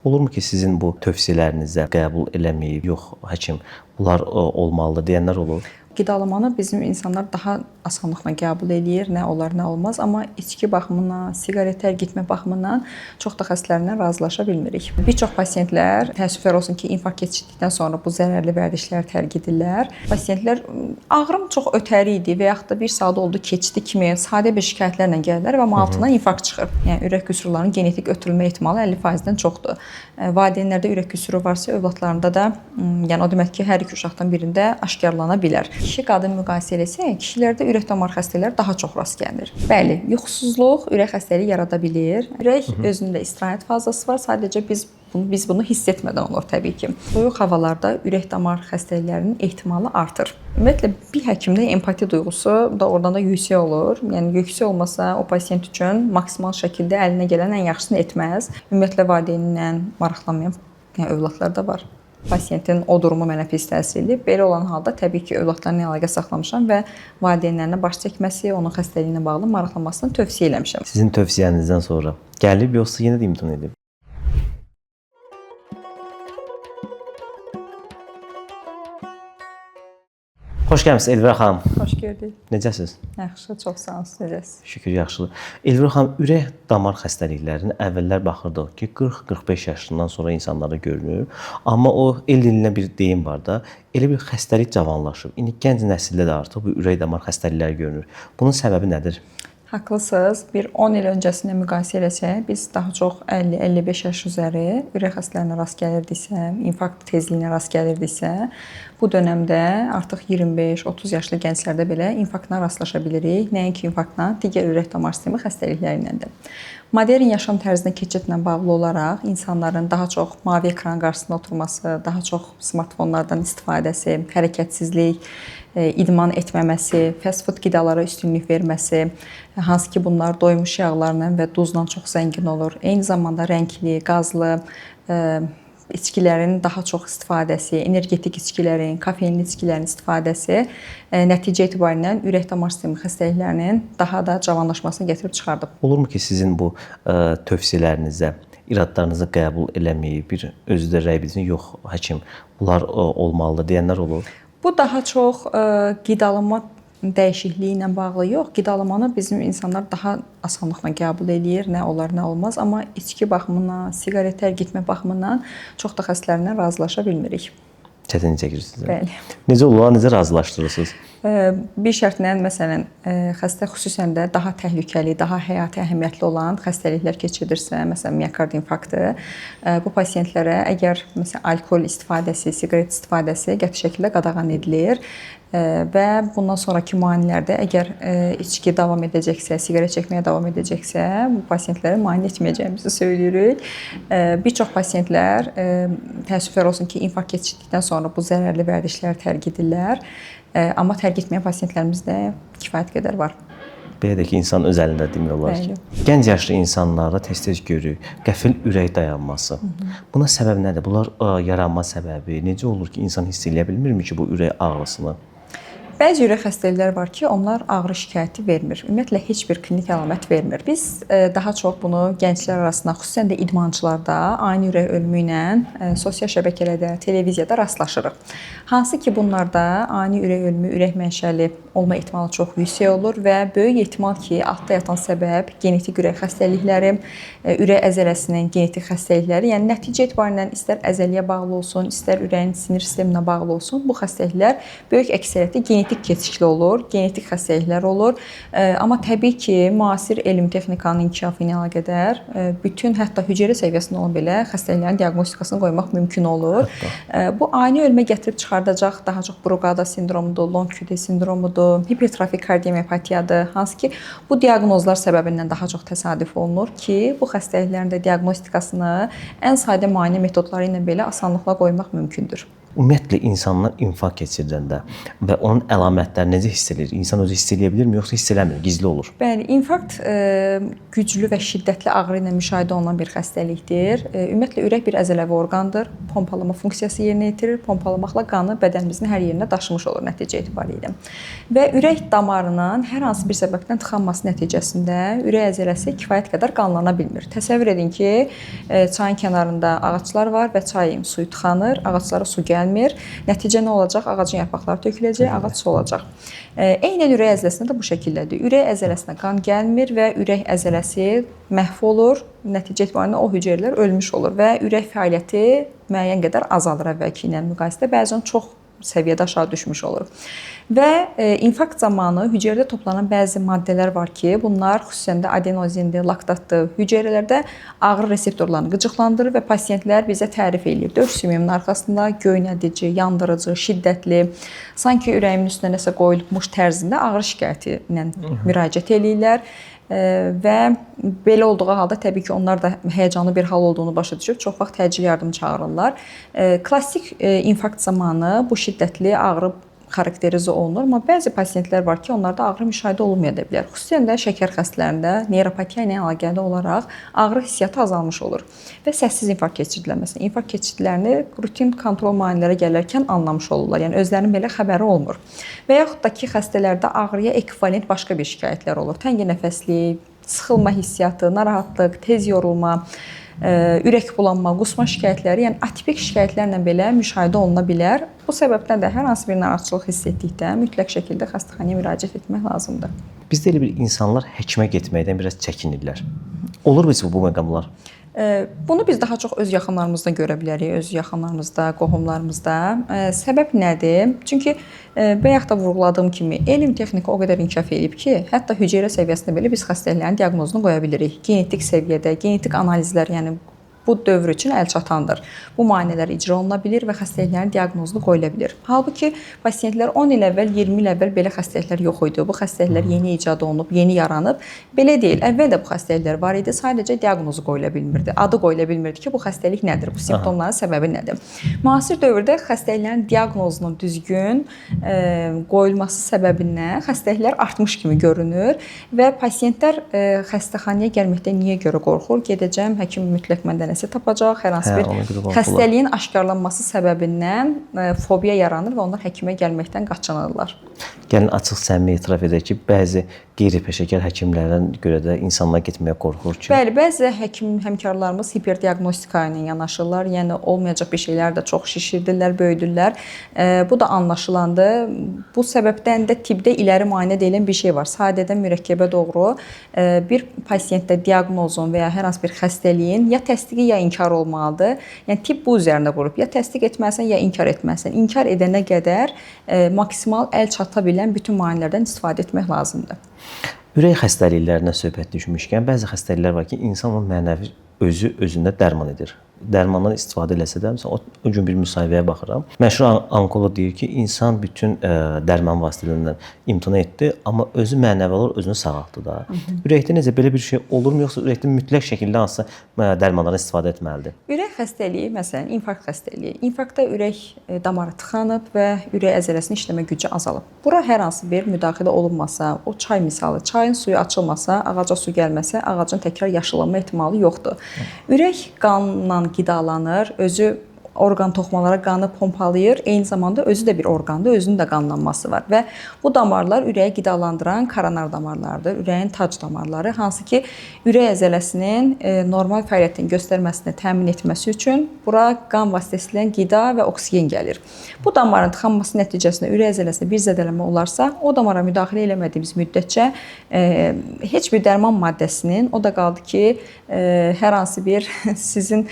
Olurmu ki, sizin bu tövsiyələrinizə qəbul eləməyib, yox həkim, bunlar olmalıdır deyənlər olur? Qidalamanı bizim insanlar daha asanlıqla qəbul eləyir, nə olar, nə olmaz. Amma içki baxımından, siqaret tərgitmə baxımından çox da xəstələrlə razılaşa bilmirik. Bir çox pasientlər təəssüflər olsun ki, infarkt keçirdikdən sonra bu zərərli vərdişləri tərk edirlər. Pasientlər ağrım çox ötəri idi və yaxud da 1 saat oldu keçdi kimi sadə bir şikayətlərlə gəlirlər və altından infarkt çıxır. Yəni ürək qüsurlarının genetik ötürülmə ehtimalı 50%-dən çoxdur. Valideynlərdə ürək qüsuru varsa, övladlarında da, yəni o demək ki, hər iki uşaqdan birində aşkarlana bilər. Kişi-qadın müqayisə etsək, kişilərdə ürək damar xəstələri daha çox rast gəlir. Bəli, yuxusuzluq ürək xəstəliyi yarada bilir. Ürək özündə istirahət fazası var. Sadəcə biz bunu hiss etmədən olur təbii ki. Soyuq havalarda ürək damar xəstəliklərinin ehtimalı artır. Ümumiyyətlə bir həkimdə empati duyğusu da oradan da yüksək olur. Yəni yüksək olmasa o pasient üçün maksimal şəkildə əlinə gələn ən yaxşısını etməz. Ümumiyyətlə valideyninlə maraqlanmayan övladlar da var. Pasientin o durumu mənə pis təsir edib. Belə olan halda təbii ki, övladlarla əlaqə saxlamışam və valideynlərinə baş çəkməsi, onun xəstəliyinə bağlı maraqlanmasını tövsiyə eləmişəm. Sizin tövsiyənizdən sonra gəlib yoxsa yenə də imtina edib? Xoş gəlmisiniz Elvira xanım. Xoş gördük. Necəsiz? Yaxşı, çox sağ olun, necəsiz? Şükür, yaxşıdır. Elvira xanım, ürək damar xəstəliklərinin əvvəllər baxırdıq ki, 40-45 yaşından sonra insanlarda görünür. Amma o el-dilinə bir deyim var da, elə bir xəstəlik cavanlaşıb. İndi gənc nəsildə də artıq bu ürək damar xəstəlikləri görünür. Bunun səbəbi nədir? Haqlısınız. Bir 10 il öncəsinə müqayisə etsək, biz daha çox 50-55 yaş üzəri ürək xəstələrinə rast gəlirdiksə, infarkt tezliyinə rast gəlirdiksə, bu dövrdə artıq 25-30 yaşlı gənclərdə belə infarktla rastlaşa bilirik. Nəinki infarktla, digər ürək damar sistemi xəstəlikləri ilə də. Modern yaşam tərzinə keçidlə bağlı olaraq insanların daha çox mavi ekran qarşısında oturması, daha çox smartfonlardan istifadəsi, hərəkətsizlik, idman etməməsi, fast food qidalara üstünlük verməsi, hansı ki bunlar doymuş yağlarla və duzla çox zəngin olur. Eyni zamanda rəngli, qazlı içkilərin daha çox istifadəsi, energetik içkilərin, kofeinli içkilərin istifadəsi nəticə etibarilə ürək damar sistemi xəstəliklərinin daha da cavanlaşmasını gətirib çıxardıb. Olurmu ki, sizin bu tövsiyələrinizə, iradlarınızı qəbul eləməyib, bir özü də rəy bilsin, yox həkim, bunlar olmalıdır deyənlər olur? Bu daha çox qidalama dəyişikliyi ilə bağlı yox, qidalamanı bizim insanlar daha asanlıqla qəbul eləyir, nə olar, nə olmaz. Amma içki baxımından, siqaret tərgitmə baxımından çox da xəstələrlə razılaşa bilmirik. Çətinlik çəkirsiniz. Bəli. Necə olur, necə razılaşdırırsınız? Bir şərtlə, məsələn, xəstə xüsusən də daha təhlükəli, daha həyati əhəmiyyətli olan xəstəliklər keçirdirsə, məsələn, miokard infarktı, bu pasientlərə əgər məsələn alkol istifadəsi, siqaret istifadəsi qəti şəkildə qadağan edilir və bundan sonraki müayinələrdə əgər içki davam edəcəksə, siqaret çəkməyə davam edəcəksə, bu pasientlərə müayinə etməyəcəyimizi söyləyirik. Bir çox pasientlər təəssüflər olsun ki, infarkt keçirdikdən sonra bu zərərli vərdişləri tərk edirlər. Amma tərk etməyən pasientlərimiz də kifayət qədər var. Belə də ki, insan öz əlində demək olar ki. Gənc yaşlı insanlarda tez-tez görürük, qəfil ürək dayanması. Buna səbəb nədir? Bunlar yaranma səbəbi necə olur ki, insan hiss eləyə bilmirmi ki, bu ürək ağrısını? Bəzi ürək xəstəlikləri var ki, onlar ağrı şikayəti vermir. Ümumiyyətlə heç bir klinik əlamət vermir. Biz daha çox bunu gənclər arasında, xüsusən də idmançılarda ani ürək ölümü ilə sosial şəbəkələrdə, televiziyada rastlaşırıq. Hansı ki, bunlarda ani ürək ölümü, ürək mənşəli olma ehtimalı çox yüksək olur və böyük ehtimal ki, altda yatan səbəb genetik ürək xəstəlikləri, ürək əzələsinin genetik xəstəlikləri, yəni nəticə etibarilə istər əzəliyə bağlı olsun, istər ürəyin sinir sisteminə bağlı olsun, bu xəstəliklər böyük əksəriyyəti genetik keçişli olur, genetik xəstəliklər olur. Amma təbii ki, müasir elm texnikanın inkişafı ilə əlaqədar bütün hətta hüceyrə səviyyəsində olan belə xəstəliklərin diaqnostikasını qoymaq mümkün olur. Bu ani ölümə gətirib çıxardacaq daha çox Brugada sindromudur, Long-QT sindromudur, hipertrofik kardiomiopatiyadır. Hansı ki, bu diaqnozlar səbəbindən daha çox təsadüf olunur ki, bu xəstəliklərin də diaqnostikasını ən sadə müayinə metodları ilə belə asanlıqla qoymaq mümkündür. Ümumiyyətlə insanlar infarkt keçirdəndə və onun əlamətləri necə hiss edir? İnsan özü hiss edə bilirmi, yoxsa hiss eləmir, gizli olur? Bəli, infarkt güclü və şiddətli ağrı ilə müşahidə olunan bir xəstəlikdir. Ümumiyyətlə ürək bir əzələvi orqandır. Pompalama funksiyası yerinə yetirir. Pompalamaqla qanı bədənimizin hər yerinə daşımış olur nəticə etibarilə. Və ürək damarının hər hansı bir səbəbdən tıxanması nəticəsində ürək əzələsi kifayət qədər qanlana bilmir. Təsəvvür edin ki, çayın kənarında ağaclar var və çayın suyu tıxanır, ağaclara su gəlmir. Nəticə nə olacaq? Ağacın yarpaqları töküləcək, ağac solacaq. Eynən ürək əzələsində də bu şəkildədir. Ürək əzələsinə qan gəlmir və ürək əzələsi məhv olur. Nəticə etibarilə o hüceyrələr ölmüş olur və ürək fəaliyyəti müəyyən qədər azalır əvvəlki ilə müqayisədə. Bəzən çox səviyyədə aşağı düşmüş olur. Və infarkt zamanı hüceyrədə toplanan bəzi maddələr var ki, bunlar xüsusən də adenozindir, laktatdır. Hüceyrələrdə ağrı reseptorlarını qıcıqlandırır və pasientlər bizə tərif eləyir. Döş sümüyünün arxasında göynədici, yandırıcı, şiddətli, sanki ürəyimin üstünə nəsə qoyulmuş tərzində ağrı şikayəti ilə müraciət eləyirlər. Və belə olduğu halda təbii ki, onlar da həyəcanlı bir hal olduğunu başa düşüb çox vaxt təcili yardım çağırırlar. Klassik infarkt zamanı bu şiddətli ağrı xarakterizə olunur, amma bəzi pasientlər var ki, onlarda ağrı müşahidə olunmaya da bilər. Xüsusən də şəkər xəstələrində neuropatiya ilə əlaqəli olaraq ağrı hissiyatı azalmış olur və səssiz infarkt keçirdilər. Məsələn, infarkt keçidlərini rutin kontrol müayinələrə gələrkən anlamış olurlar. Yəni özlərinin belə xəbəri olmur. Və yaxud da ki, xəstələrdə ağrıya ekvivalent başqa bir şikayətlər olur. Təngi nəfəslik, sıxılma hissiyatı, narahatlıq, tez yorulma, ürək bulanma, qusma şikayətləri, yəni atipik şikayətlərlə belə müşahidə oluna bilər. Bu səbəbdən də hər hansı bir narahatçılıq hiss etdikdə mütləq şəkildə xəstəxanaya müraciət etmək lazımdır. Bizdə elə bir insanlar həkimə getməkdən biraz çəkinirlər. Olur mu bu məqamlar? Bunu biz daha çox öz yaxınlarımızda görə bilərik, öz yaxınlarımızda, qohumlarımızda. Səbəb nədir? Çünki bayaq da vurğuladığım kimi elm, texnika o qədər inkişaf edib ki, hətta hüceyrə səviyyəsində belə biz xəstəliklərin diaqnozunu qoya bilirik. Genetik səviyyədə, genetik analizlər, yəni bu dövr üçün əlçatandır. Bu müayinələr icra oluna bilər və xəstəliklərin diaqnozunu qoyula bilər. Halbuki pasientlər 10 il əvvəl, 20 il əvvəl belə xəstəliklər yox idi. Bu xəstəliklər yeni icad olunub, yeni yaranıb. Belə deyil. Əvvəl də bu xəstəliklər var idi, sadəcə diaqnozu qoyula bilmirdi. Adı qoyula bilmirdi ki, bu xəstəlik nədir, bu simptomların səbəbi nədir. Müasir dövrdə xəstəliklərin diaqnozunun düzgün qoyulması səbəbindən xəstəliklər artmış kimi görünür və pasientlər xəstəxanaya gəlməkdən niyə görə qorxur? Gedəcəm, həkim mütləq məndən nəsə tapacaq, hər hansı bir xəstəliyin aşkarlanması səbəbindən fobiya yaranır və onlar həkimə gəlməkdən qaçınırlar. Gəlin açıq səmimi etiraf edək ki, bəzi qeyri-peşəkar həkimlərdən görə də insanlar getməyə qorxur ki. Bəli, bəzi həmkarlarımız hiperdiaqnostika ilə yanaşırlar. Yəni olmayacaq bir şeylər də çox şişirdirlər, böyüdürlər. Bu da anlaşılandır. Bu səbəbdən də tibbdə iləri müayinə edilən bir şey var. Sadədən mürəkkəbə doğru bir pasientdə diaqnozun və ya hər hansı bir xəstəliyin ya təsdiqi ya inkar olmalıdır. Yəni tibb bu üzərində qurub. Ya təsdiq etməlisən, ya inkar etməlisən. İnkar edənə qədər maksimal əl çata bilən bütün müayinələrdən istifadə etmək lazımdır. Ürək xəstəliklərinə söhbət düşmüşkən, bəzi xəstəliklər var ki, insan o mənəvi özü özündə dərman edir. Dərmandan istifadə eləsə də, məsələn, o gün bir müsahibəyə baxıram. Məşhur onkoloq deyir ki, insan bütün dərman vasitələrindən imtina etdi, amma özü mənəvi olaraq özünü sağaltdı da. Ürəkdə necə belə bir şey olurmu, yoxsa ürəkdə mütləq şəkildə hansısa dərmanlardan istifadə etməlidir? Ürək xəstəliyi, məsələn, infarkt xəstəliyi. İnfarktda ürək damarı tıxanıb və ürək əzələsinin işləmə gücü azalıb. Bura hər hansı bir müdaxilə olunmasa, o çay misalı, çayın suyu açılmasa, ağaca su gəlməsə, ağacın təkrar yaşıllanma ehtimalı yoxdur. Ürək qanla qidalanır, özü orqan toxumalara qanı pompalayır. Eyni zamanda özü də bir orqandır, özünün də qanlanması var və bu damarlar ürəyi qidalandıran koronar damarlardır, ürəyin tac damarları, hansı ki, ürək əzələsinin normal fəaliyyətini göstərməsini təmin etməsi üçün bura qan vasitəsilə qida və oksigen gəlir. Bu damarın tıxanması nəticəsində ürək əzələsinə bir zədələnmə olarsa, o damara müdaxilə eləmədiyimiz müddətcə heç bir dərman maddəsinin, o da qaldı ki, hər hansı bir sizin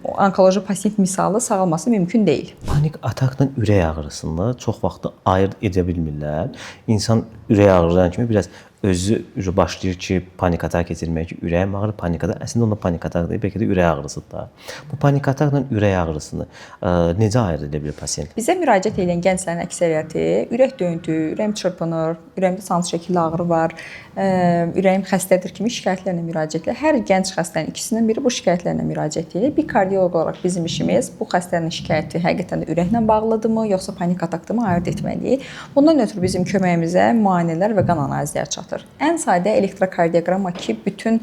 onkoloji pasient misalı sağalması mümkün deyil. Panik atakla ürək ağrısında çox vaxt ayırd edə bilmirlər. İnsan ürək ağrıdan kimi biraz özü başlayır ki, panik atak keçirməyə ki, ürəyim ağrır, panik atak. Əslində onda panik atak deyil, bəlkə də ürək ağrısıdır da. Bu panik atakla ürək ağrısını necə ayırd edə bilər pasiyent? Bizə müraciət edən gənclərin əksəriyyəti ürək döyüntü, ürəyim çırpınır, ürəyimdə sancı şəkilli ağrı var, ürəyim xəstədir kimi şikayətlərlə müraciət edir. Hər gənc xəstənin ikisindən biri bu şikayətlərlə müraciət edir. Bir kardioloq olaraq bizim işimiz bu xəstənin şikayəti həqiqətən də ürəklə bağlıdırmı, yoxsa panik atakdırmı ayırd etməliyik. Bundan ötürü bizim köməyimizə müayinələr və qan analizləri çatır. Ən sadə elektrokardioqramma ki, bütün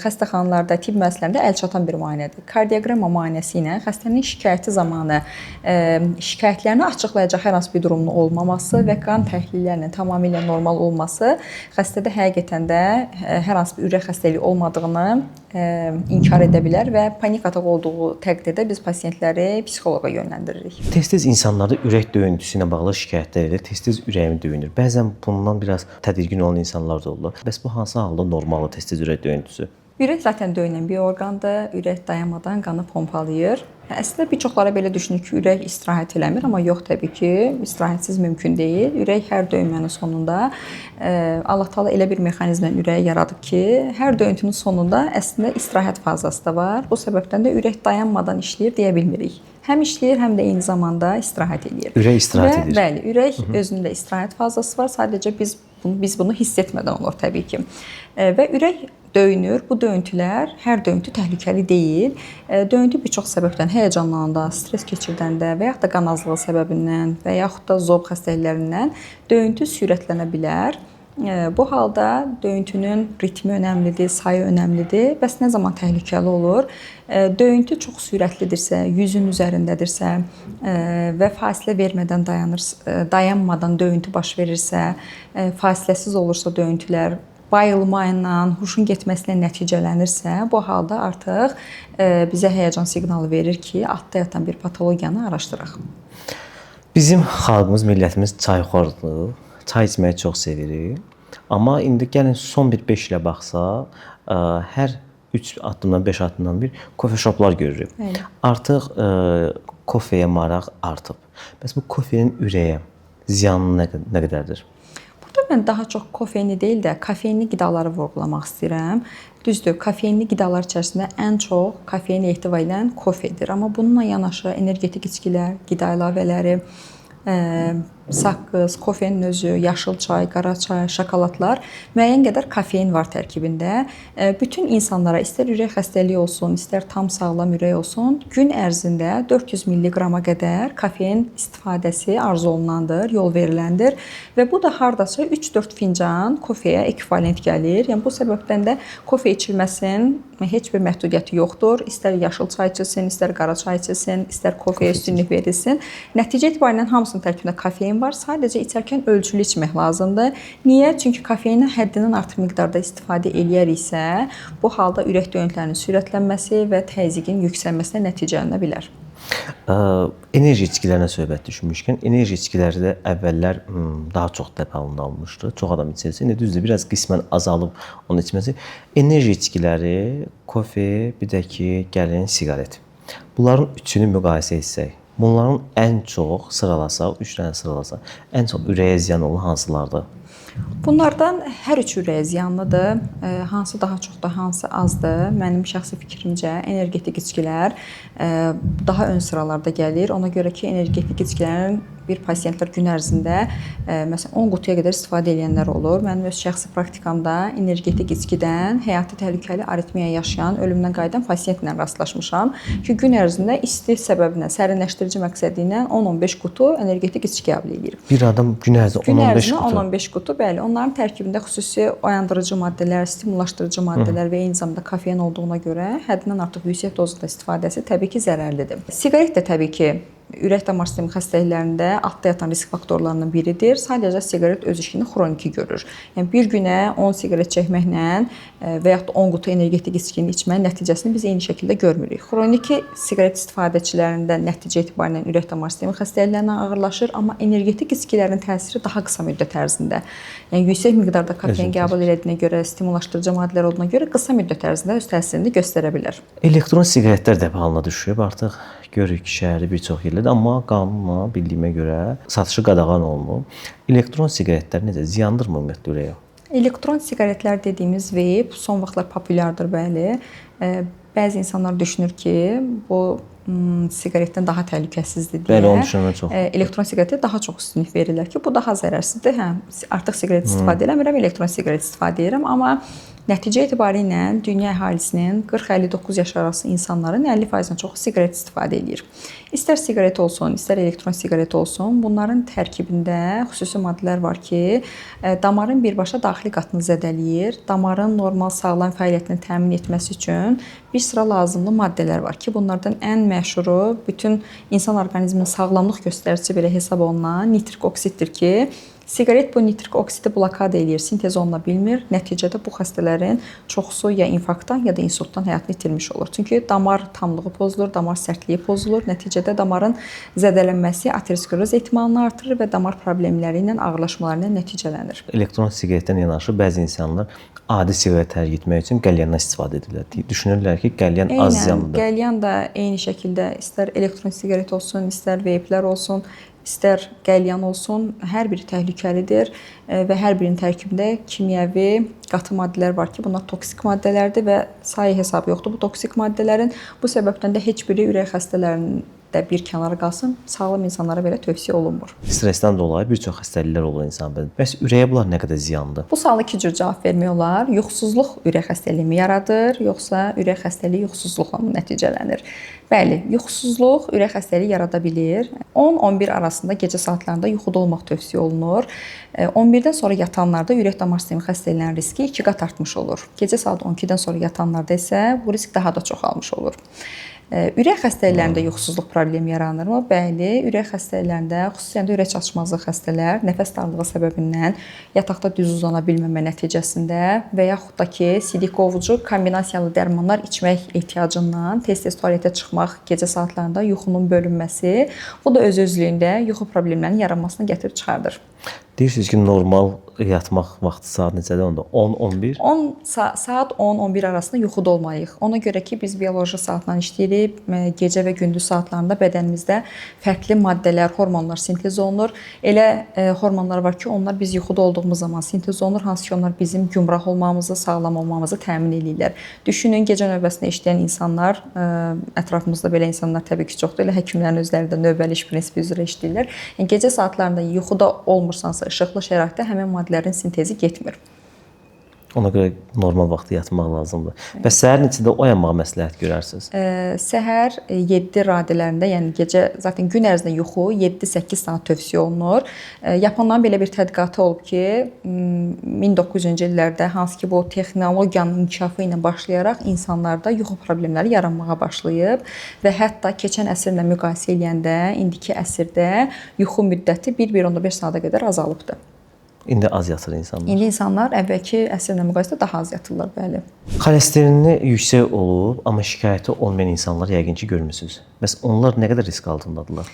xəstəxanalarda, tibb müəssisələrində əlçatan bir müayinədir. Kardioqramma müayinəsi ilə xəstənin şikayəti zamanı şikayətlərini açıqlayacaq hər hansı bir durumun olmaması və qan təhlillərinin tamamilə normal olması xəstədə həqiqətən də hər hansı bir ürək xəstəliyi olmadığını inkar edə bilər və panik atak olduğu təqdirdə biz pasiyentləri psixoloqa yönləndiririk. Tez-tez insanlarda ürək döyüntüsü ilə bağlı şikayətlər edir. Tez-tez ürəyim döyünür. Bəzən bundan biraz tədirgin olan insanlar da olur. Bəs bu hansı halda normaldır tez-tez ürək döyüntüsü? Ürək zaten döyünən bir orqandır. Ürək dayanmadan qanı pompalayır. Əslində bir çoxları belə düşünür ki, ürək istirahət eləmir, amma yox, təbii ki, istirahətsiz mümkün deyil. Ürək hər döyünmənin sonunda Allah Taala elə bir mexanizmlə ürəyi yaradıb ki, hər döyüntünün sonunda əslində istirahət fazası da var. Bu səbəbdən də ürək dayanmadan işləyir deyə bilmirik. Həm işləyir, həm də eyni zamanda istirahət edir. Ürək istirahət edir. Bəli, ürək özündə istirahət fazası var. Sadəcə biz bunu hiss etmədən olur təbii ki. Və ürək döyünür. Bu döyüntülər hər döyüntü təhlükəli deyil. Döyüntü bir çox səbəbdən həyəcanlananda, stres keçirdəndə və yaxud da qan azlığı səbəbindən və yaxud da zob xəstəliklərindən döyüntü sürətlənə bilər. Bu halda döyüntünün ritmi önəmlidir, sayı önəmlidir. Bəs nə zaman təhlükəli olur? Döyüntü çox sürətlidirsə, 100-ün üzərindədirsə və fasilə vermədən dayanmadan döyüntü baş verirsə, fasiləsiz olursa döyüntülər, bayılma ilə, huşun getməsi ilə nəticələnirsə, bu halda artıq bizə həyəcan siqnalı verir ki, altda yatan bir patologiyanı araşdıraq. Bizim xalqımız, millətimiz çayxordur. Çay içməyi çox sevirik. Amma indi gəlin son bir 5 ilə baxsaq, hər 3 addımdan 5 addımdan bir kofe shoplar görürük. Bəli. Artıq kofeyə maraq artıb. Bəs bu kofenin ürəyə ziyanı nə qədərdir? Burada mən daha çox kofeini deyil də kofeinli qidaları vurğulamaq istəyirəm. Düzdür, kofeinli qidalar içərisində ən çox kofein ehtiva edən kofedir. Amma bununla yanaşı energetik içkilər, qida əlavələri, saqqız, kofenin özü, yaşıl çay, qara çay, şokoladlar müəyyən qədər kofein var tərkibində. Bütün insanlara istər ürək xəstəliyi olsun, istər tam sağlam ürək olsun, gün ərzində 400 mq-a qədər kofein istifadəsi arzu olunandır, yol veriləndir və bu da hardasa 3-4 fincan kofeyə ekvivalent gəlir. Yəni bu səbəbdən də kofe içilməsinin heç bir məhdudiyyəti yoxdur. İstər yaşıl çay içilsin, istər qara çay içilsin, istər kofeyə üstünlük verilsin. Nəticə etibarilə hamısının tərkibində kofein var. Sadəcə içərkən ölçülü içmək lazımdır. Niyə? Çünki kofeini həddindən artıq miqdarda istifadə eləyəriksə, bu halda ürək döyüntülərinin sürətlənməsi və təzyiqin yüksəlməsinə nəticələnə bilər. Enerji içkilərinə söhbət düşmüşkən, enerji içkiləri də əvvəllər daha çox dəfə alınmışdı. Çox adam içirsə, indi düzdür, biraz qismən azalıb onu içməsi. Enerji içkiləri, kofe, bir də ki, gəlin siqaret. Bunların üçünü müqayisə etsək, bunların ən çox sıralasaq, 3 dənə sıralasaq, ən çox ürəyə ziyan olan hansılardır? Bunlardan hər üçü ürəyə ziyanlıdır. Hansı daha çoxdur, hansı azdır? Mənim şəxsi fikrimcə energetik içkilər daha ön sıralarda gəlir. Ona görə ki, energetik içkilərin bir pasiyentlər gün ərzində məsələn 10 qutuya qədər istifadə edənlər olur. Mənim öz şəxsi praktikamda energetik içkidən həyati təhlükəli aritmiya yaşayan, ölümdən qayıdan pasiyentlə rastlaşmışam ki, gün ərzində isti səbəbinə, sərinləşdirici məqsədi ilə 10-15 qutu energetik içki qəbul edir. Bir adam gün ərzində 10-15 qutu. 10-15 qutu, bəli. Onların tərkibində xüsusi oyandırıcı maddələr, stimullaşdırıcı maddələr və eyni zamanda kofein olduğuna görə həddindən artıq yüksək dozda istifadəsi təbii ki, zərərlidir. Siqaret də təbii ki, ürək damar sistemi xəstəliklərində altda yatan risk faktorlarından biridir. Sadəcə siqaret öz işini xroniki görür. Yəni bir günə 10 siqaret çəkməklə və yaxud da 10 qutu energetik içkini içmənin nəticəsini biz eyni şəkildə görmürük. Xroniki siqaret istifadəçilərində nəticə etibarilə ürək damar sistemi xəstəliklərindən ağırlaşır, amma energetik içkilərin təsiri daha qısa müddət ərzində. Yəni yüksək miqdarda kofein qəbul edildiyinə görə, stimullaşdırıcı maddələr olduğuna görə qısa müddət ərzində öz təsirini göstərə bilər. Elektron siqaretlər də halına düşüb artıq. Görürük ki, şəhərdə bir çox yerlərdə, amma qanunla bildiyimə görə satışı qadağan olunub. Elektron siqaretlər necə ziyandır mı ümumiyyətlə ürəyə? Elektron siqaretlər dediyimiz veyp son vaxtlar populyardır, bəli. Bəzi insanlar düşünür ki, bu siqaretdən daha təhlükəsizdir deyə. Bəli, onun düşünənlər çox. Elektron siqaretə daha çox üstünlük verirlər ki, bu daha zərərsizdir. Hə, artıq siqaret istifadə eləmirəm, elektron siqaret istifadə edirəm, amma nəticə etibarilə dünya əhalisinin 40-59 yaş arası insanların 50%-dən çoxu siqaret istifadə edir. İstər siqaret olsun, istər elektron siqaret olsun, bunların tərkibində xüsusi maddələr var ki, damarın birbaşa daxili qatını zədələyir. Damarın normal sağlam fəaliyyətini təmin etməsi üçün bir sıra lazımlı maddələr var ki, bunlardan ən məşhuru, bütün insan orqanizminin sağlamlıq göstəricisi belə hesab olunan nitrik oksiddir ki, siqaret bu nitrik oksidi blokada eləyir, sintez oluna bilmir. Nəticədə bu xəstələrin çoxusu ya infarktdan, ya da insultdan həyatını itirmiş olur. Çünki damar tamlığı pozulur, damar sərtliyi pozulur. Nəticədə damarın zədələnməsi ateroskleroz ehtimalını artırır və damar problemləri ilə, ağırlaşmaları ilə nəticələnir. Elektron siqaretdən yanaşı bəzi insanlar adi siqaret tərgitmək üçün qəlyandan istifadə edirlər. Düşünürlər ki, qəlyan az ziyanlıdır. Qəlyan da eyni şəkildə istər elektron siqaret olsun, istər veyplər olsun, istər qəlyan olsun, hər biri təhlükəlidir və hər birinin tərkibində kimyəvi qatı maddələr var ki, bunlar toksik maddələrdir və sayı hesabı yoxdur bu toksik maddələrin. Bu səbəbdən də heç biri ürək xəstələrinin də bir kənara qalsın, sağlam insanlara belə tövsiyə olunmur. Stressdən dolayı bir çox xəstəliklər olur insan bədənində. Bəs ürəyə bunlar nə qədər ziyandır? Bu suala iki cür cavab vermək olar. Yuxusuzluq ürək xəstəliyini yaradır, yoxsa ürək xəstəliyi yuxusuzluqla nəticələnir? Bəli, yuxusuzluq ürək xəstəliyi yarada bilir. 10-11 arasında gecə saatlarında yuxuda olmaq tövsiyə olunur. 11-dən sonra yatanlarda ürək damar sistemi xəstəliklərinin riski 2 qat artmış olur. Gecə saat 12-dən sonra yatanlarda isə bu risk daha da çoxalmış olur. Ürək xəstəliklərində yuxusuzluq problemi yaranırmı? Bəli, ürək xəstəliklərində, xüsusən də ürək çatışmazlığı xəstələr nəfəs darlığı səbəbindən yataqda düz uzana bilməmə nəticəsində və yaxud da ki, sidik qovucu kombinasiyalı dərmanlar içmək ehtiyacından tez-tez tualetə çıxmaq, gecə saatlarında yuxunun bölünməsi, bu da öz-özlüyündə yuxu problemlərinin yaranmasına gətirib çıxardır. Deyirsiniz ki, normal yatmaq vaxtı saat neçədir onda? 10-11? Saat 10-11 arasında yuxuda olmalıyıq. Ona görə ki, biz bioloji saatla işləyirik. Gecə və gündüz saatlarında bədənimizdə fərqli maddələr, hormonlar sintez olunur. Elə hormonlar var ki, onlar biz yuxuda olduğumuz zaman sintez olunur, hansı ki, onlar bizim gümrah olmamızı, sağlam olmamızı təmin edirlər. Düşünün, gecə növbəsində işləyən insanlar, ətrafımızda belə insanlar təbii ki, çoxdur. Elə həkimlərin özləri də növbəli iş prinsipi üzrə işləyirlər. Yəni, gecə saatlarında yuxuda olmursansa, işıqlı şəraitdə həmin maddələrin sintezi getmir. Ona görə normal vaxtda yatmaq lazımdır. Və səhər neçədə oyanmağı məsləhət görərsiniz? Səhər 7 radələrində, yəni gecə zaten gün ərzində yuxu 7-8 saat tövsiyə olunur. Yaponların belə bir tədqiqatı olub ki, 1900-cü illərdə hansı ki bu texnologiyanın inkişafı ilə başlayaraq insanlarda yuxu problemləri yaranmağa başlayıb və hətta keçən əsrlə müqayisə edəndə indiki əsrdə yuxu müddəti 1-1.5 saata qədər azalıbdır. İndi az yatır insanlar. İndi insanlar əvvəlki əsrlə müqayisədə daha az yatırlar, bəli. Xolesterini yüksək olub, amma şikayəti olmayan insanlar yəqin ki görmüsünüz. Bəs onlar nə qədər risk altındadırlar?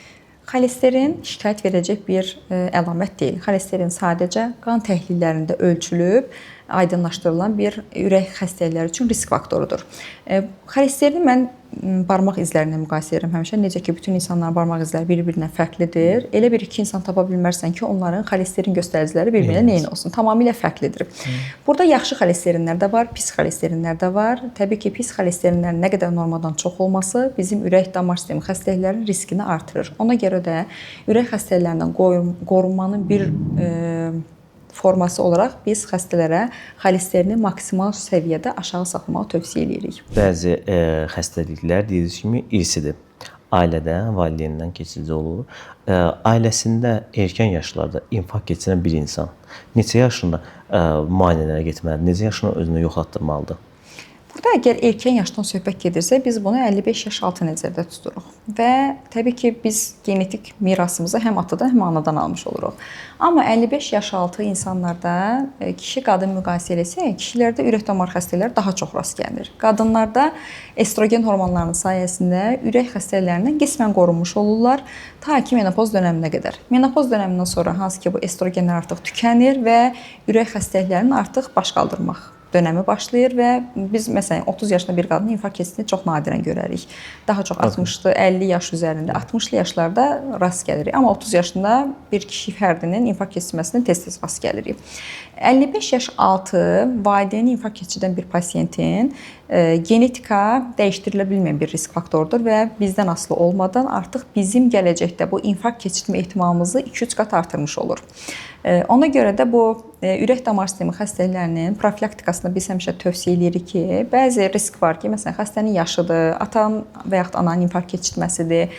Xolesterin şikayət verəcək bir əlamət deyil. Xolesterin sadəcə qan təhlillərində ölçülüb, aydınlaşdırılan bir ürək xəstəlikləri üçün risk faktorudur. Xolesterini mən barmaq izlərinə müqayisə edirəm həmişə. Necə ki, bütün insanların barmaq izləri bir-birindən fərqlidir. Elə bir iki insan tapa bilmərsən ki, onların xolesterin göstəriciləri bir-birinə eyni olsun. Tamamilə fərqlidir. Burada yaxşı xolesterinlər də var, pis xolesterinlər də var. Təbii ki, pis xolesterinlərin nə qədər normadan çox olması bizim ürək damar sistemi xəstəliklərinin riskini artırır. Ona görə də ürək xəstəliklərindən qorunmanın bir forması olaraq biz xəstələrə xolesterini maksimal səviyyədə aşağı saxlamağı tövsiyə edirik. Bəzi xəstəliklər dediyiniz kimi irsidir. Ailədə, valideyndən keçici olur. Ailəsində erkən yaşlarda infarkt keçirən bir insan neçə yaşında müayinələrə getməlidir? Neçə yaşında özünü yoxlatdırmalıdır? Burada əgər erkən yaşdan söhbət gedirsə, biz bunu 55 yaş altı nəzərdə tuturuq. Və təbii ki, biz genetik mirasımızı həm atadan, həm anadan almış oluruq. Amma 55 yaş altı insanlarda kişi-qadın müqayisə eləsək, kişilərdə ürək damar xəstəlikləri daha çox rast gəlir. Qadınlarda estrogen hormonlarının sayəsində ürək xəstəliklərindən qismən qorunmuş olurlar ta ki menopoz dönəminə qədər. Menopoz dönəmindən sonra hansı ki bu estrogenlər artıq tükənir və ürək xəstəliklərinin artıq baş qaldırmaq dönəmi başlayır və biz məsələn 30 yaşında bir qadının infarkt keçirdiyini çox nadirən görərik. Daha çox 60-lı, 50 yaş üzərində, 60-lı yaşlarda rast gəlirik. Amma 30 yaşında bir kişi fərdinin infarkt keçirməsinə tez-tez rast gəlirik. 55 yaş altı valideyni infarkt keçirdən bir pasientin genetika dəyişdirilə bilməyən bir risk faktorudur və bizdən asılı olmadan artıq bizim gələcəkdə bu infarkt keçirmə ehtimalımızı 2-3 qat artırmış olur. Ona görə də bu ürək-damar sistemi xəstəliklərinin profilaktikasında biz həmişə tövsiyə edirik ki, bəzi risk var ki, məsələn, xəstənin yaşıdır, atanın və yaxud ananın infarkt keçirməsidir,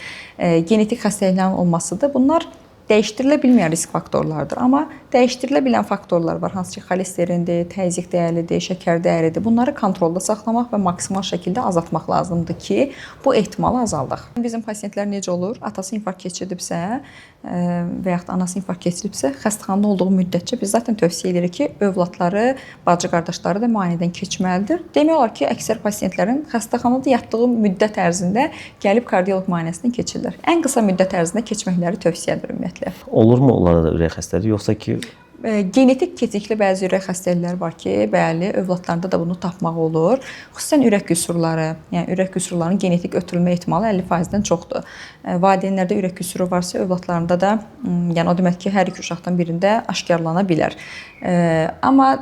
genetik xəstəliklərin olmasıdır. Bunlar dəyişdirilə bilməyən risk faktorlardır. Amma dəyişdirilə bilən faktorlar var, hansı ki, xolesterindir, təzyiq dəyəridir, şəkər dəyəridir. Bunları kontrolda saxlamaq və maksimal şəkildə azaltmaq lazımdır ki, bu ehtimalı azaldaq. Bizim pasientlər necə olur? Atası infarkt keçirdibsə və yaxud anası infarkt keçiribsə, xəstəxanada olduğu müddətcə biz zaten tövsiyə edirik ki, övladları, bacı qardaşları da müayinədən keçməlidir. Demək olar ki, əksər pasientlərin xəstəxanada yatdığı müddət ərzində gəlib kardioloq müayinəsindən keçirlər. Ən qısa müddət ərzində keçməkləri tövsiyə edilir ümumiyyətlə. Olurmu onlarda da ürək xəstəliyi, yoxsa ki genetik keçikli bəzi ürək xəstəlikləri var ki, bəli, övladlarda da bunu tapmaq olur. Xüsusən ürək qüsurları, yəni ürək qüsurlarının genetik ötürülmə ehtimalı 50%-dən çoxdur. Valideynlərdə ürək qüsuru varsa, övladlarında da, yəni o demək ki, hər iki uşaqdan birində aşkarlana bilər. Amma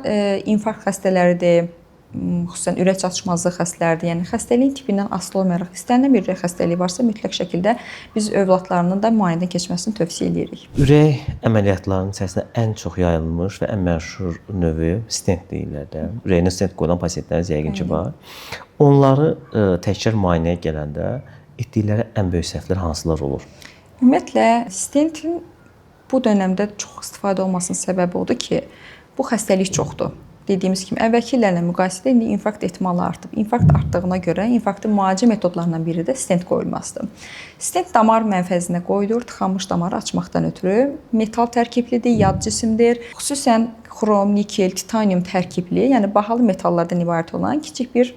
infarkt xəstələridir, xüsusən ürək çatışmazlığı xəstələrdir. Yəni xəstəliyin tipindən asılı olmayaraq istənilən bir ürək xəstəliyi varsa, mütləq şəkildə biz övladlarının da müayinədən keçməsini tövsiyə edirik. Ürək əməliyyatlarının içərisində ən çox yayılmış və ən məşhur növü stent deyirlər də. Ürəyinə stent qoyulan pasientlərimiz yəqin ki var. Onları təkrar müayinəyə gələndə etdikləri ən böyük səhvlər hansılar olur? Ümumiyyətlə stentin bu dövrdə çox istifadə olmasının səbəbi odur ki, bu xəstəlik çoxdur. Dediyimiz kimi, əvvəlki illərlə müqayisədə indi infarkt ehtimalı artıb. İnfarkt artdığına görə infarktın müalicə metodlarından biri də stent qoyulmasıdır. Stent damar mənfəzinə qoyulur, tıxanmış damarı açmaqdan ötürü metal tərkiblidir, yad cisimdir. Xüsusən xrom, nikel, titanium tərkibli, yəni bahalı metallardan ibarət olan kiçik bir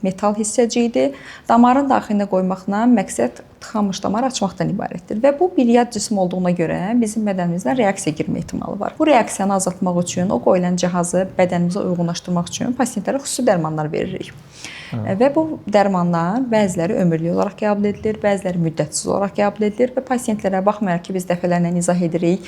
metal hissəciyidir. Damarın daxilinə qoymaqla məqsəd tıxanmış damarı açmaqdan ibarətdir və bu bir yad cisim olduğuna görə bizim bədənimizdə reaksiya girmə ehtimalı var. Bu reaksiyanı azaltmaq üçün o qoyulan cihazı bədənimizə uyğunlaşdırmaq üçün pasientlərə xüsusi dərmanlar veririk. Və bu dərmanlar bəziləri ömürlük olaraq qəbul edilir, bəziləri müddətsiz olaraq qəbul edilir və pasientlərə baxmayaraq ki, biz dəfələrlə izah edirik,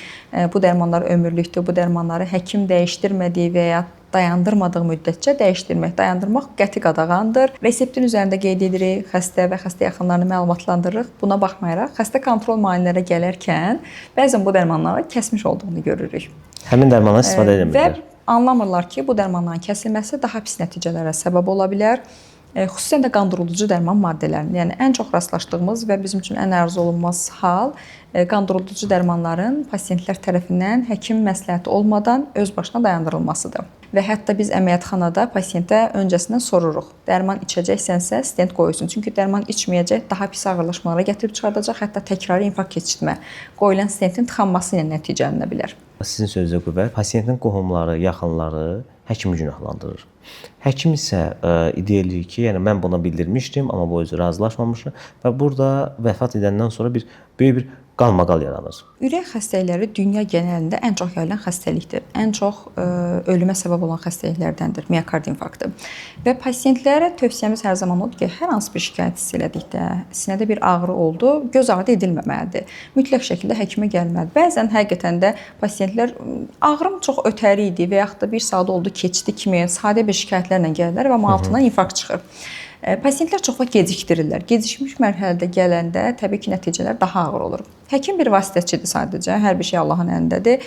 bu dərmanlar ömürlükdür, bu dərmanları həkim dəyişdirmədiyi və ya dayandırmadığı müddətcə dəyişdirmək, dayandırmaq qəti qadağandır. Reseptin üzərində qeyd edirik, xəstə və xəstə yaxınlarını məlumatlandırırıq. Buna baxmayaraq, xəstə kontrol müayinələrə gələrkən bəzən bu dərmanları kəsmiş olduğunu görürük. Həmin dərmandan istifadə edilmirlər. Və anlamırlar ki, bu dərmanların kəsilməsi daha pis nəticələrə səbəb ola bilər. Xüsusən də qandırıcı dərman maddələrinin, yəni ən çox rastlaşdığımız və bizim üçün ən arzu olunmaz hal qandırıcı dərmanların pasientlər tərəfindən həkim məsləhəti olmadan öz başına dayandırılmasıdır. Və hətta biz əməliyyatxanada pasientə öncəsindən soruruq. Dərman içəcəksənsə stent qoyulsun. Çünki dərman içməyəcək, daha pis ağırlaşmalara gətirib çıxardacaq, hətta təkrarı infarkt keçirtmə, qoyulan stentin tıxanması ilə nəticələnə bilər. Sizin sözünüzə qüvvət, pasientin qohumları, yaxınları həkimi günahlandırır. Həkim isə iddia edir ki, yəni mən buna bildirmişdim, amma bu özü razılaşmamışdı və burada vəfat edəndən sonra böyük bir qalmaqal yaranır. Ürək xəstəlikləri dünya genəlində ən çox yayılan xəstəlikdir. Ən çox ölümə səbəb olan xəstəliklərdəndir miokard infarktı. Və pasientlərə tövsiyəmiz hər zaman odur ki, hər hansı bir şikayət hiss elədikdə, sinədə bir ağrı oldu, göz ardı edilməməlidir. Mütləq şəkildə həkimə gəlməlidir. Bəzən həqiqətən də pasientlər ağrım çox ötəri idi və yaxud da bir saat oldu, keçdi kimi sadə bir şikayətlərlə gəlirlər və altından infarkt çıxır. Pasientlər çox vaxt gecikdirirlər. Gecikmiş mərhələdə gələndə təbii ki, nəticələr daha ağır olur. Həkim bir vasitəçidir sadəcə, hər bir şey Allahın əlindədir.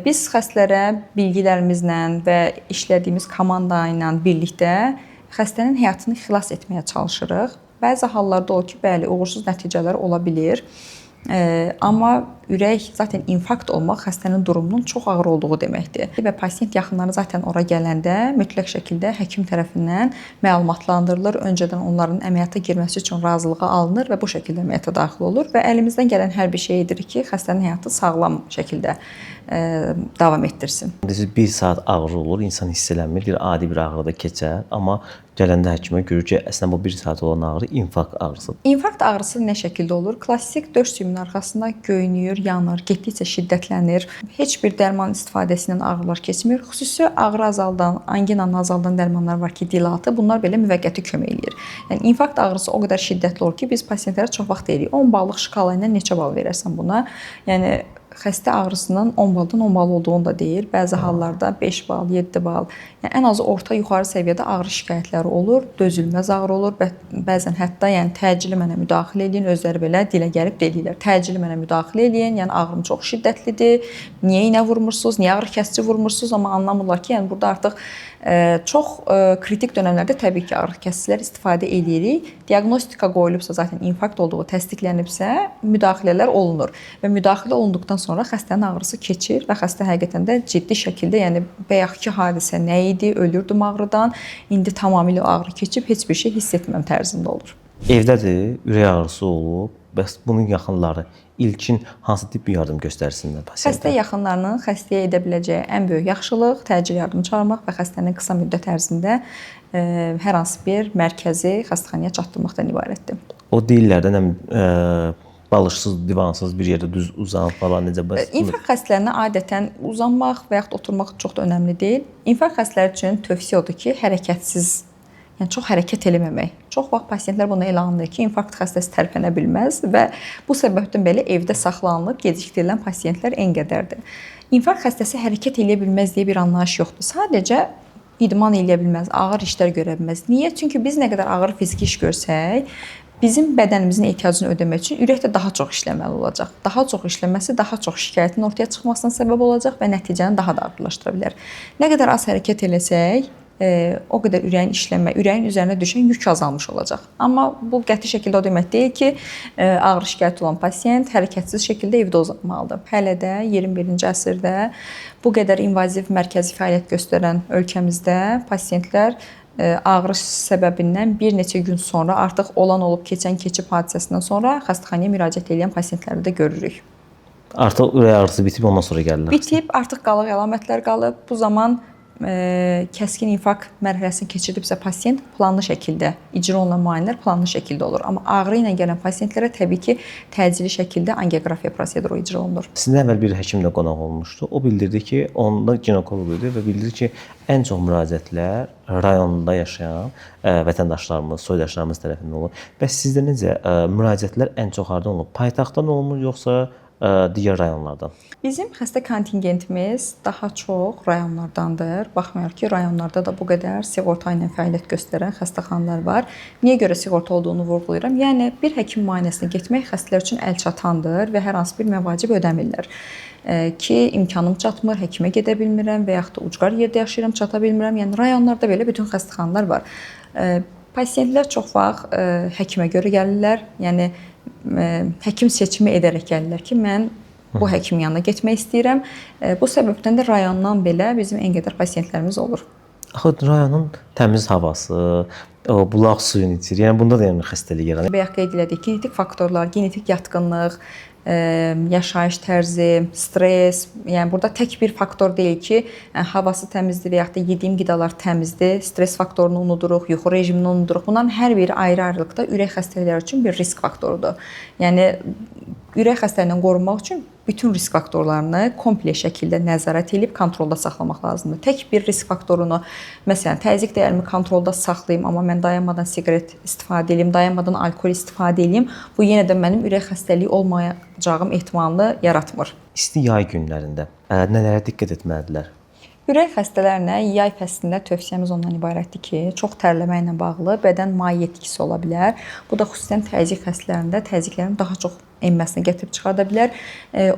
Biz xəstələrə bilgilərimizlə və işlədiyimiz komanda ilə birlikdə xəstənin həyatını xilas etməyə çalışırıq. Bəzi hallarda o ki, bəli, uğursuz nəticələr ola bilir. Amma ürək zaten infarkt olmaq xəstənin durumunun çox ağır olduğu deməkdir. Və pasient yaxınları zaten ora gələndə mütləq şəkildə həkim tərəfindən məlumatlandırılır. Öncədən onların əməliyyata girməsi üçün razılığı alınır və bu şəkildə əməliyyata daxil olur və əlimizdən gələn hər bir şey edirik ki, xəstənin həyatı sağlam şəkildə davam etdirsin. Bir saat ağrı olur, insan hiss eləmir, bir adi bir ağrı da keçər, amma Gələndə həkimə görür ki, əslində bu 1 saat olan ağrı infarkt ağrısı. İnfarkt ağrısı nə şəkildə olur? Klassik döş sümüyünün arxasında göynüyür, yanır, getdikcə şiddətlənir. Heç bir dərman istifadəsi ilə ağrılar keçmir. Xüsusi ağrı azaldan, anginanı azaldan dərmanlar var ki, dilatı. Bunlar belə müvəqqəti kömək eləyir. Yəni infarkt ağrısı o qədər şiddətli olur ki, biz pasientlərə çox vaxt deyirik, 10 ballıq şkala ilə neçə bal verərsən buna? Yəni xəstə ağrısının 10 baldan 10 bal olduğunu da deyir. Bəzi hallarda 5 bal, 7 bal. Yəni ən azı orta yuxarı səviyyədə ağrı şikayətləri olur, dözülməz ağrı olur. Bəzən hətta yəni təcili mənə müdaxilə edin, özləri belə dilə gəlib deyirlər. Təcili mənə müdaxilə edin, yəni ağrım çox şiddətlidir. Niyə iynə vurmursunuz? Niyə ağrı kəsici vurmursunuz? Amma anlamırlar ki, yəni burada artıq çox kritik dönəmlərdə təbii ki, ağrı kəsicilər istifadə edirik. Diaqnostika qoyulubsa, zaten infarkt olduğu təsdiqlənibsə, müdaxilələr olunur və müdaxilə olunduqdan sonra xəstənin ağrısı keçir və xəstə həqiqətən də ciddi şəkildə, yəni bayaqki hadisə nə idi, ölürdüm ağrıdan, indi tamamilə ağrı keçib, heç bir şey hiss etməm tərzində olur. Evdədir, ürək ağrısı olub, bəs bunun yaxınları ilkin hansı tip yardım göstərsinlər pasientə? Xəstə yaxınlarının xəstəyə edə biləcəyi ən böyük yaxşılıq təcili yardım çağırmaq və xəstənin qısa müddət ərzində hər hansı bir mərkəzi xəstəxanaya çatdırmaqdan ibarətdir. O deyirlər də balışsız, divansız bir yerdə düz uzan falan necə bəs? İnfarkt xəstələrinə adətən uzanmaq və yaxud oturmaq çox da önəmli deyil. İnfarkt xəstələri üçün tövsiyə odur ki, hərəkətsiz, yəni çox hərəkət eləməmək. Çox vaxt pasientlər buna elə anlayır ki, infarkt xəstəsi tərpənə bilməz və bu səbəbdən belə evdə saxlanılıb gecikdirilən pasientlər ən qədərdir. İnfarkt xəstəsi hərəkət eləyə bilməz deyə bir anlayış yoxdur. Sadəcə idman eləyə bilməz, ağır işlər görə bilməz. Niyə? Çünki biz nə qədər ağır fiziki iş görsək, bizim bədənimizin ehtiyacını ödəmək üçün ürək də daha çox işləməli olacaq. Daha çox işləməsi daha çox şikayətin ortaya çıxmasına səbəb olacaq və nəticəni daha da ağırlaşdıra bilər. Nə qədər az hərəkət eləsək, o qədər ürəyin işləmə, ürəyin üzərinə düşən yük azalmış olacaq. Amma bu qəti şəkildə o demək deyil ki, ağrı şikayəti olan pasient hərəkətsiz şəkildə evdə uzanmalıdır. Hələ də 21-ci əsrdə bu qədər invaziv mərkəzi fəaliyyət göstərən ölkəmizdə pasientlər ağrı səbəbindən bir neçə gün sonra artıq olan olub keçib hadisəsindən sonra xəstəxanaya müraciət edən pasientləri də görürük. Artıq ürək ağrısı bitib ondan sonra gəlirlər. Bitib, artıq qalıq əlamətlər qalıb. Bu zaman kəskin infarkt mərhələsini keçirdibsə pasient planlı şəkildə icra olunan müayinələr planlı şəkildə olur. Amma ağrı ilə gələn pasientlərə təbii ki, təcili şəkildə angioqrafiya proseduru icra olunur. Sizin əvvəl bir həkim də qonaq olmuşdu. O bildirdi ki, onda ginekoloq idi və bildirdi ki, ən çox müraciətlər rayonunda yaşayan vətəndaşlarımız, soydaşlarımız tərəfindən olur. Bəs sizdə necə müraciətlər ən çox hardan olub? Paytaxtdan olmur yoxsa digər rayonlardan? Bizim xəstə kontingentimiz daha çox rayonlardandır. Baxmayaraq ki, rayonlarda da bu qədər sığorta ilə fəaliyyət göstərən xəstəxanalar var. Niyə görə sığorta olduğunu vurğulayıram? Yəni bir həkim müayinəsinə getmək xəstələr üçün əlçatandır və hər hansı bir məvacib ödəmirlər. Ki imkanım çatmır, həkimə gedə bilmirəm və yaxud da ucqar yerdə yaşayıram, çata bilmirəm. Yəni rayonlarda belə bütün xəstəxanalar var. Pasientlər çox vaxt həkimə görə gəlirlər. Yəni həkim seçimi edərək gəlirlər ki, mən bu həkimin yanına getmək istəyirəm. Bu səbəbdən də rayondan belə bizim ən qədər pasientlərimiz olur. Axı rayonun təmiz havası, bulaq suyunu içir. Yəni bunda da xəstəlik yaranır. Bayaq qeyd elədik, genetik faktorlar, genetik yatqınlıq, yaşayış tərzi, stress, yəni burada tək bir faktor deyil ki, havası təmizdir və yaxud da yediyim qidalar təmizdir, stress faktorunu unuduruq, yuxu rejimini unuduruq. Bunların hər biri ayrı-ayrılıqda ürək xəstəlikləri üçün bir risk faktorudur. Yəni ürək xəstəliyindən qorunmaq üçün bütün risk faktorlarını kompleks şəkildə nəzarət edib kontrolda saxlamaq lazımdır. Tək bir risk faktorunu, məsələn, təzyiq dəyərimi kontrolda saxlayım, amma mən dayanmadan siqaret istifadə edeyim, dayanmadan alkol istifadə edeyim, bu yenə də mənim ürək xəstəliyi olmayacağım ehtimalını yaratmır. İsti yay günlərində nələrə diqqət etməlidirlər? Ürək xəstələrinə yay fəslində tövsiyəmiz ondan ibarətdir ki, çox tərləmə ilə bağlı bədən maye etkisi ola bilər. Bu da xüsusən təzyiq xəstələrində təzyiqlərin daha çox enməsinə gətirib çıxarda bilər.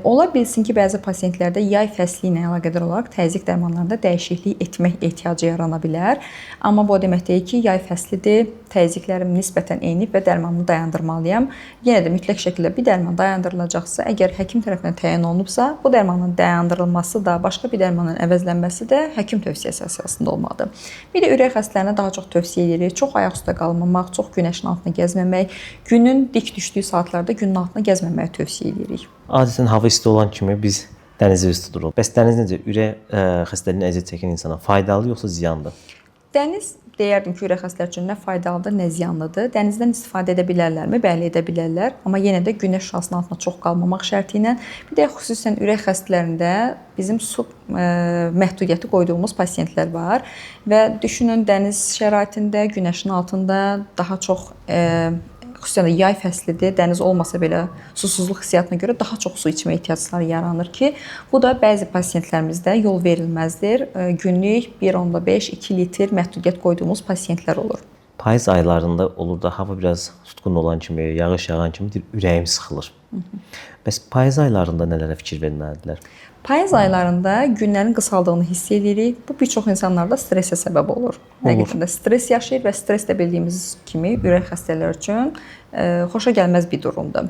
Ola bilsin ki, bəzi pasientlərdə yay fəsli ilə əlaqədar olaraq təzyiq dərmanlarında dəyişiklik etmək ehtiyacı yarana bilər. Amma bu o demək deyil ki, yay fəslidir, təzyiqlərim nisbətən enib və dərmanımı dayandırmalıyam. Yenə də mütləq şəkildə bir dərman dayandırılacaqsa, əgər həkim tərəfindən təyin olunubsa, bu dərmanın dayandırılması da, başqa bir dərmanın əvəzlənməsi də həkim tövsiyəsi əsasında olmalıdır. Bir də ürək xəstələrinə daha çox tövsiyə edirik. Çox ayaq üstə qalmamaq, çox günəşin altına gəzməmək, günün dik düşdüyü saatlarda günün altına gəzməməyi tövsiyə edirik. Adətən hava isti olan kimi biz dənizi üst tuturuq. Bəs dəniz necə ürək xəstəliyinə əziyyət çəkən insana faydalı yoxsa ziyandır? Dəniz deyərdim ki, ürək xəstələri üçün nə faydalıdır, nə ziyanlıdır. Dənizdən istifadə edə bilərlərmi? Bəli, edə bilərlər. Amma yenə də günəş şüasının altında çox qalmamaq şərti ilə. Bir də xüsusən ürək xəstələrində bizim su məhdudiyyəti qoyduğumuz pasientlər var və düşünün dəniz şəraitində, günəşin altında daha çox xüsusən də yay fəslidir, dəniz olmasa belə susuzluq hissiyatına görə daha çox su içmə ehtiyacları yaranır ki, bu da bəzi pasientlərimizdə yol verilməzdir. Günlük 1,5-2 litr məhdudiyyət qoyduğumuz pasientlər olur. Payız aylarında olur da hava biraz tutqun olan kimi, yağış yağan kimi ürəyim sıxılır. Bəs payız aylarında nələrə fikir verməlidirlər? Payız aylarında günlərin qısaldığını hiss edirik. Bu bir çox insanlarda stressə səbəb olur. Həqiqətən də stres yaşayır və stres də bildiyimiz kimi ürək xəstələri üçün xoşa gəlməz bir durumdur.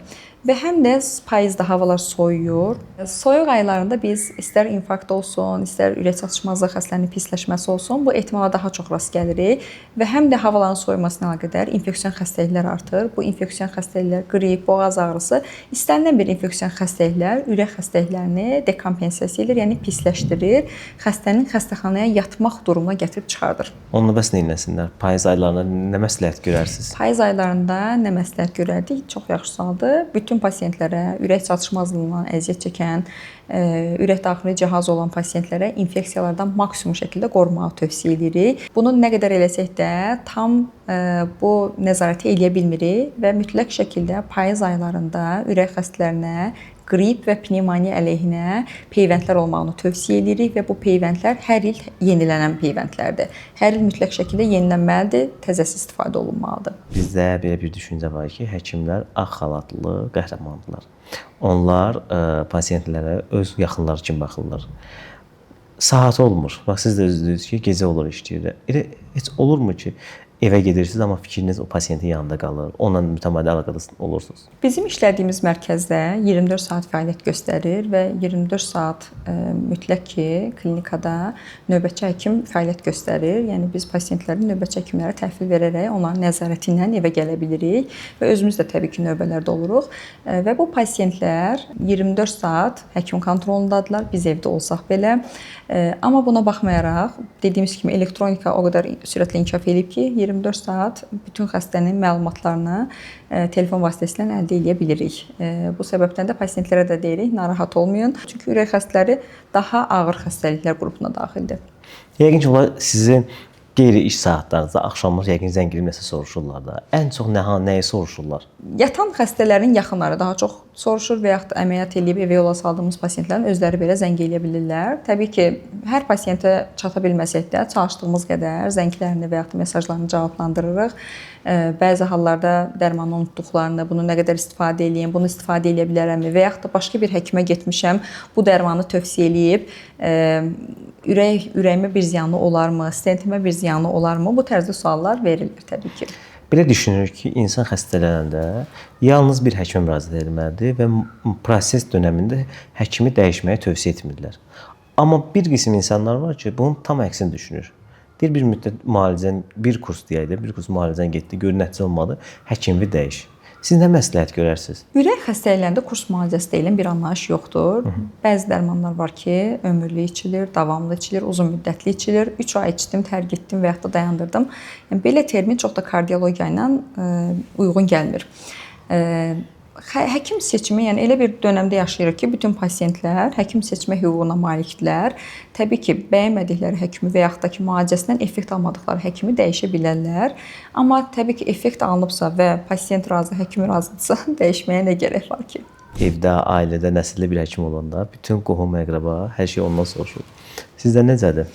Və həm də payızda havalar soyuyur. Soyuq aylarında biz istər infarkt olsun, istər ürək çatışmazlığı xəstələrinin pisləşməsi olsun, bu ehtimala daha çox rast gəlirik və həm də havaların soyumasına əlaqədar infeksion xəstəliklər artır. Bu infeksion xəstəliklər, qrip, boğaz ağrısı, istənilən bir infeksion xəstəliklər ürək xəstəliklərini dekompensasiya edir, yəni pisləşdirir, xəstənin xəstəxanaya yatmaq durumuna gətirib çıxardır. Onunla bəs nə etsinlər? Payız aylarında nə məsləhət görərsiniz? Payız aylarında nə məsləhət görərdik? Çox yaxşı sualdır. Bütün pasientlərə, ürək çatışmazlığından əziyyət çəkən, ürək daxili cihazı olan pasientlərə infeksiyalardan maksimum şəkildə qorumağı tövsiyə edirik. Bunu nə qədər eləsək də tam bu nəzarəti eləyə bilmirik və mütləq şəkildə payız aylarında ürək xəstələrinə qrip və pnevmoniya əleyhinə peyvəndlər olmağını tövsiyə edirik və bu peyvəndlər hər il yenilənən peyvəndlərdir. Hər il mütləq şəkildə yenilənməlidir, təzəsi istifadə olunmalıdır. Bizdə belə bir düşüncə var ki, həkimlər ağ xalatlı qəhrəmandırlar. Onlar pasientlərə öz yaxınları kimi baxırlar. Saat olmur. Bax siz də özünüz ki, gecə olur işləyir. Elə heç olurmu ki, evə gedirsiniz, amma fikriniz o pasiyentin yanında qalır, onunla mütəmadi əlaqədə olursunuz? Bizim işlədiyimiz mərkəzdə 24 saat fəaliyyət göstərir və 24 saat mütləq ki, klinikada növbətçi həkim fəaliyyət göstərir. Yəni biz pasientləri növbətçi həkimlərə təhvil verərək onların nəzarəti ilə evə gələ bilirik və özümüz də təbii ki, növbələrdə oluruq və bu pasientlər 24 saat həkim kontrolundadırlar, biz evdə olsaq belə. Amma buna baxmayaraq, dediyimiz kimi elektronika o qədər sürətlə inkişaf edib ki, 24 saat bütün xəstənin məlumatlarını telefon vasitəsilə əldə edə bilirik. Bu səbəbdən də pasientlərə də deyirik, narahat olmayın. Çünki ürək xəstələri daha ağır xəstəliklər qrupuna daxildir. Yəqin ki, onlar sizi qeyri-iş saatlarınızda, axşamlar yəqin zəng edib nəsə soruşurlar da. Ən çox nəyi soruşurlar? Yatan xəstələrin yaxınları daha çox soruşur və yaxud da əməliyyat edib evə yola saldığımız pasientlərin özləri belə zəng edə bilirlər. Təbii ki, hər pasientə çata bilməsək də çalışdığımız qədər zənglərini və yaxud da mesajlarını cavablandırırıq. Bəzi hallarda dərmanı unutduqlarını, bunu nə qədər istifadə edeyim, bunu istifadə edə bilərəmmi və yaxud da başqa bir həkimə getmişəm, bu dərmanı tövsiyə eləyib, ürəyimə bir ziyanı olarmı, stentimə bir ziyanı olarmı? Bu tərzdə suallar verilir təbii ki. Belə düşünürük ki, insan xəstələnəndə yalnız bir həkimə müraciət etməlidir və proses dönəmində həkimi dəyişməyi tövsiyə etmirlər. Amma bir qism insanlar var ki, bunun tam əksini düşünür. Bir müddət müalicən, bir kurs deyək də, bir kurs müalicən getdi, gör nəticə olmadı, həkimi dəyiş. Siz nə məsləhət görərsiniz? Ürək xəstəliklərində kurs müalicəsi deyilən bir anlayış yoxdur. Bəzi dərmanlar var ki, ömürlük içilir, davamlı içilir, uzun müddətli içilir. 3 ay içdim, tərk etdim və yaxud da dayandırdım. Yəni belə termin çox da kardiologiya ilə uyğun gəlmir. Həkim seçimi, yəni elə bir dövrdə yaşayırıq ki, bütün pasientlər həkim seçmə hüququna malikdirlər. Təbii ki, bəyənmədikləri həkimi və yaxud da ki, müalicəsindən effekt almadıkları həkimi dəyişə bilərlər. Amma təbii ki, effekt alınıbsa və pasient razı, həkim razıdırsa, dəyişməyə nə gərək var ki? Evdə, ailədə, nəsildə bir həkim olanda bütün qohum-əqrəba hər şey ondan soruşur. Sizdə necədir?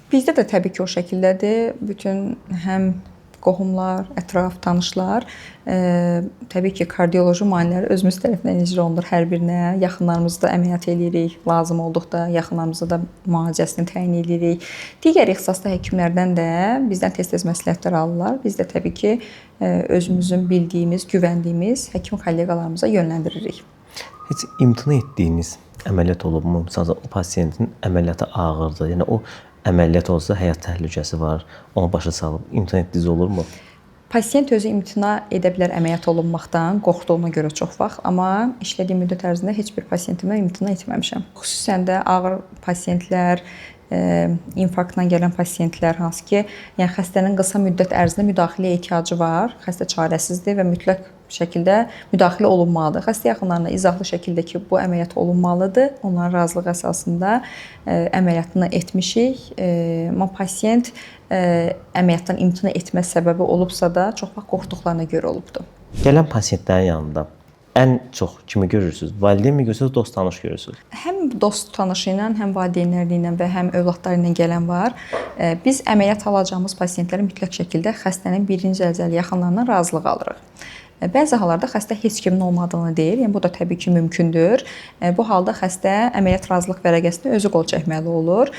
Bizdə də təbii ki, o şəkildədir. Bütün həm qohumlar, ətraf, tanışlar, təbii ki, kardioloji müayinələri özümüz tərəfindən icra olunur hər birinə. Yaxınlarımızda əməliyyat edirik, lazım olduqda yaxınlarımızda da müalicəsini təyin edirik. Digər ixtisasda həkimlərdən də bizdən tez-tez məsləhətlər alırlar. Biz də təbii ki, özümüzün bildiyimiz, güvəndiyimiz həkim kolleqalarımıza yönləndiririk. Heç imtina etdiyiniz əməliyyat olubmu? Məsələn, o pasiyentin əməliyyatı ağırdır. Yəni o əməliyyat olsa həyat təhlükəsi var, onu başa salıb imtina etdiniz olurmu? Pasient özü imtina edə bilər əməliyyat olunmaqdan, qorxduğuna görə çox vaxt, amma işlədiyim müddət ərzində heç bir pasiyentimdən imtina etməmişəm. Xüsusən də ağır pasientlər, infarktla gələn pasientlər hansı ki, yəni xəstənin qısa müddət ərzində müdaxiləyə ehtiyacı var, xəstə çarəsizdir və mütləq şəkildə müdaxilə olunmalıdır. Xəstə yaxınlarına izahlı şəkildə ki, bu əməliyyat olunmalıdır. Onların razılığı əsasında əməliyyatını etmişik. Amma pasient əməliyyatdan imtina etmə səbəbi olubsa da çox vaxt qorxduqlarına görə olubdur. Gələn pasientlərin yanında ən çox kimi görürsüz? Valideynmi görürsüz, dost tanış görürsüz? Həm dost tanışı ilə, həm valideynləri ilə və həm övladları ilə gələn var. Biz əməliyyat alacağımız pasientlərə mütləq şəkildə xəstənin birinci dərəcəli yaxınlarından razılıq alırıq. Bəzi hallarda xəstə heç kimin olmadığını deyir. Yəni bu da təbii ki, mümkündür. Bu halda xəstə əməliyyat razılıq vərəqəsində özü qol çəkməli olur.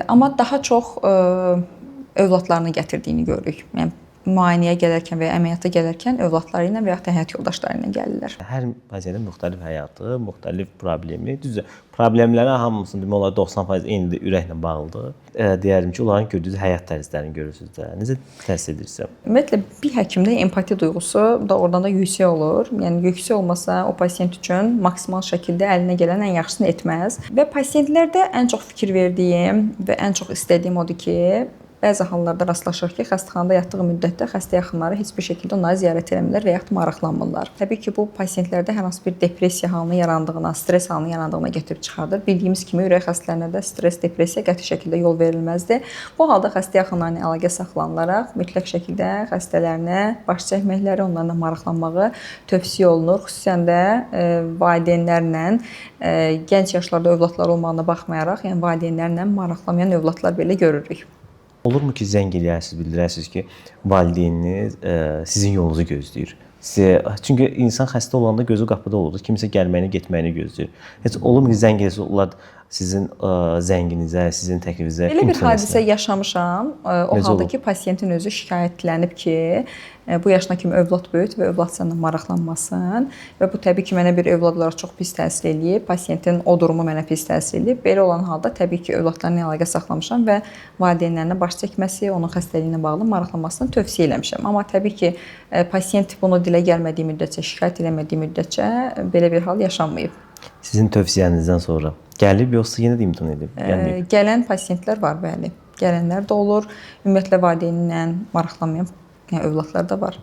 Amma daha çox övladlarını gətirdiyini görürük. Yəni müayinəyə gələrkən və ya əməliyyata gələrkən övladları ilə və ya həyat yoldaşları ilə gəlirlər. Hər pasientin müxtəlif həyatı, müxtəlif problemi, düzdür. Problemlərin hamısını demək olar 90% eynidir, ürəklə bağlıdır. Deyərdim ki, onların gördüyünüz həyat tərzlərini görürsüz də. Necə təsir edirsə? Ümumiyyətlə bir həkimdə empati duyğusu da oradan da yüksək olur. Yəni yüksək olmasa o pasient üçün maksimal şəkildə əlinə gələn ən yaxşısını etməz. Və pasientlərdə ən çox fikir verdiyim və ən çox istədiyim odur ki, bəzi hallarda rastlaşır ki, xəstəxanada yatdığı müddətdə xəstə yaxınları heç bir şəkildə onları ziyarət etmirlər və yaxud maraqlanmırlar. Təbii ki, bu pasientlərdə hər hansı bir depressiya halının yarandığına, stress halının yarandığına gətirib çıxardır. Bildiyimiz kimi ürək xəstələrində də stress, depressiya qəti şəkildə yol verilməzdir. Bu halda xəstə yaxınlarına əlaqə saxlanılaraq mütləq şəkildə xəstələrinə baş çəkməkləri, onlarla maraqlanmağı tövsiyə olunur. Xüsusən də valideynlərlə gənc yaşlarda övladları olmağına baxmayaraq, yəni valideynlərlə maraqlanmayan övladlar belə görürük. Olurmu ki, zəng eləyərsiniz, bildirərsiniz ki, valideyniniz sizin yolunuzu gözləyir? Çünki insan xəstə olanda gözü qapıda olur, kimsə gəlməyini, getməyini gözləyir. Heç olurmu ki, zəng eləsə, onlar sizin zənginizə, sizin təklifinizə Belə bir hadisə yaşamışam. O halda ki, pasientin özü şikayətlənib ki, bu yaşına kimi övlad böyüt və övlad səndən maraqlanmasın. Və bu təbii ki, mənə bir övlad olaraq çox pis təsir eləyib. Pasientin o durumu mənə pis təsir eləyib. Belə olan halda təbii ki, övladlarla əlaqə saxlamışam və valideynlərinə baş çəkməsi, onun xəstəliyi ilə bağlı maraqlanmasını tövsiyə eləmişəm. Amma təbii ki, pasient bunu dilə gəlmədiyi müddətcə, şikayət eləmədiyi müddətcə belə bir hal yaşanmayıb. Sizin tövsiyənizdən sonra gəlib yoxsa yenə də imtina edib? Gələn pasientlər var, bəli. Gələnlər də olur. Ümumiyyətlə valideyninlə maraqlanmayan övladlar da var.